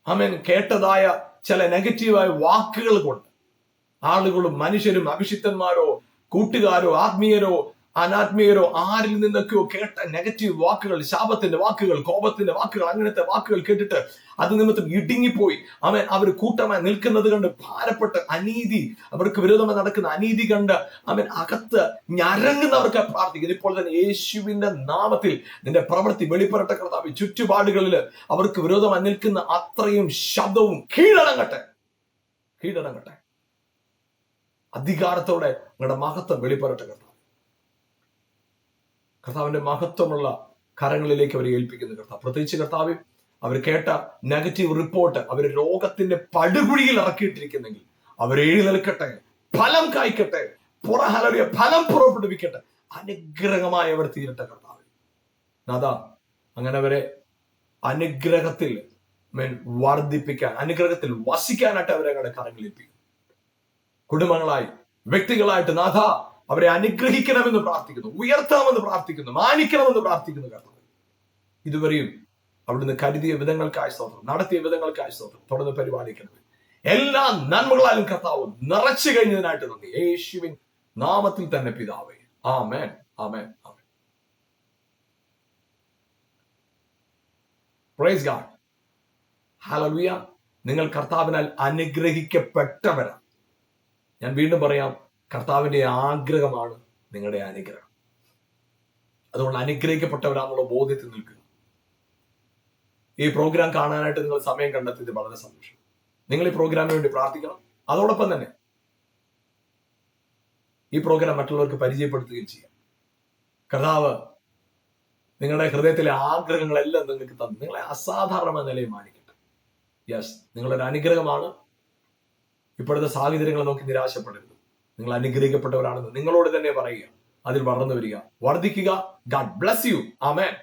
ആമേൻ, കേട്ടതായ ചില നെഗറ്റീവായ വാക്കുകൾ കൊണ്ട്, ആളുകളും മനുഷ്യരും അഭിഷിക്തന്മാരോ കൂട്ടുകാരോ ആത്മീയരോ അനാത്മീയരോ ആരിൽ നിന്നൊക്കെയോ കേട്ട നെഗറ്റീവ് വാക്കുകൾ, ശാപത്തിന്റെ വാക്കുകൾ, കോപത്തിന്റെ വാക്കുകൾ, അങ്ങനത്തെ വാക്കുകൾ കേട്ടിട്ട് അത് നിമിത്തം ഇടുങ്ങിപ്പോയി അവർ കൂട്ടമായി നിൽക്കുന്നത് കണ്ട് ഭാരപ്പെട്ട് അനീതി, അവർക്ക് വിരോധമായി നടക്കുന്ന അനീതി കണ്ട് അകത്ത് ഞരങ്ങുന്നവർക്ക് പ്രാർത്ഥിക്കുന്നു. ഇപ്പോൾ തന്നെ യേശുവിന്റെ നാമത്തിൽ നിന്റെ പ്രവൃത്തി വെളിപ്പെടട്ടെ കർത്താവേ. ചുറ്റുപാടുകളിൽ അവർക്ക് വിരോധമായി നിൽക്കുന്ന അത്രയും ശബ്ദവും കീഴടങ്ങട്ടെ. അധികാരത്തോടെ നിങ്ങളുടെ മഹത്വം വെളിപ്പെടട്ടെ കർത്താവ്. കർത്താവിന്റെ മഹത്വമുള്ള കരങ്ങളിലേക്ക് അവരെ ഏൽപ്പിക്കുന്നു കർത്താവ്. പ്രത്യേകിച്ച് കർത്താവ്, അവർ കേട്ട നെഗറ്റീവ് റിപ്പോർട്ട് അവരെ രോഗത്തിന്റെ പടുകുഴിയിൽ ഇറക്കിയിട്ടിരിക്കുന്നെങ്കിൽ അവരെഴുന്നേൽക്കട്ടെ, ഫലം കായ്ക്കട്ടെ, ഫലം പുറപ്പെടുവിക്കട്ടെ, അനുഗ്രഹമായി അവർ തീരട്ടെ കർത്താവ്. അതാ അങ്ങനെ അവരെ അനുഗ്രഹത്തിൽ വർദ്ധിപ്പിക്കാൻ, അനുഗ്രഹത്തിൽ വസിക്കാനായിട്ട് അവരെ ഞങ്ങളുടെ കരങ്ങളിൽ ഏൽപ്പിക്കും. കുടുംബങ്ങളായി, വ്യക്തികളായിട്ട് നാഥ അവരെ അനുഗ്രഹിക്കണമെന്ന് പ്രാർത്ഥിക്കുന്നു, ഉയർത്താമെന്ന് പ്രാർത്ഥിക്കുന്നു, മാനിക്കണമെന്ന് പ്രാർത്ഥിക്കുന്നു കർത്താവ്. ഇതുവരെയും അവിടുന്ന് കരുതിയ വിധങ്ങൾക്കായി സ്തോത്രം, നടത്തിയ വിധങ്ങൾക്കായി സ്തോത്രം. തുടർന്ന് പരിപാലിക്കണം. എല്ലാ നന്മകളാലും കർത്താവ് നിറച്ചു കഴിഞ്ഞതിനായിട്ട് നന്ദി. യേശുവിൻ നാമത്തിൽ തന്നെ പിതാവേ, amen, amen, amen. Praise God. Hallelujah. നിങ്ങൾ കർത്താവിനാൽ അനുഗ്രഹിക്കപ്പെട്ടവരാണ്. ഞാൻ വീണ്ടും പറയാം, കർത്താവിന്റെ ആഗ്രഹമാണ് നിങ്ങളുടെ അനുഗ്രഹം. അതുകൊണ്ട് അനുഗ്രഹിക്കപ്പെട്ടവരാണെന്നുള്ള ബോധ്യത്തിൽ നിൽക്കുക. ഈ പ്രോഗ്രാം കാണാനായിട്ട് നിങ്ങൾ സമയം കണ്ടെത്തിയത് വളരെ സന്തോഷം. നിങ്ങൾ ഈ പ്രോഗ്രാമിന് വേണ്ടി പ്രാർത്ഥിക്കണം. അതോടൊപ്പം തന്നെ ഈ പ്രോഗ്രാം മറ്റുള്ളവർക്ക് പരിചയപ്പെടുത്തുകയും ചെയ്യാം. കർത്താവ് നിങ്ങളുടെ ഹൃദയത്തിലെ ആഗ്രഹങ്ങളെല്ലാം നിങ്ങൾക്ക് തന്നു നിങ്ങളെ അസാധാരണമായ നിലയിൽ മാനിക്കട്ടെ. യെസ്, നിങ്ങളൊരു അനുഗ്രഹമാണ്. ഇപ്പോഴത്തെ സാഹചര്യങ്ങളെ നോക്കി നിരാശപ്പെടരുത്. നിങ്ങൾ അനുഗ്രഹിക്കപ്പെട്ടവരാണെന്ന് നിങ്ങളോട് തന്നെ പറയുക. അതിൽ വളർന്നു വരിക, വർദ്ധിക്കുക. God bless you. ആമേൻ.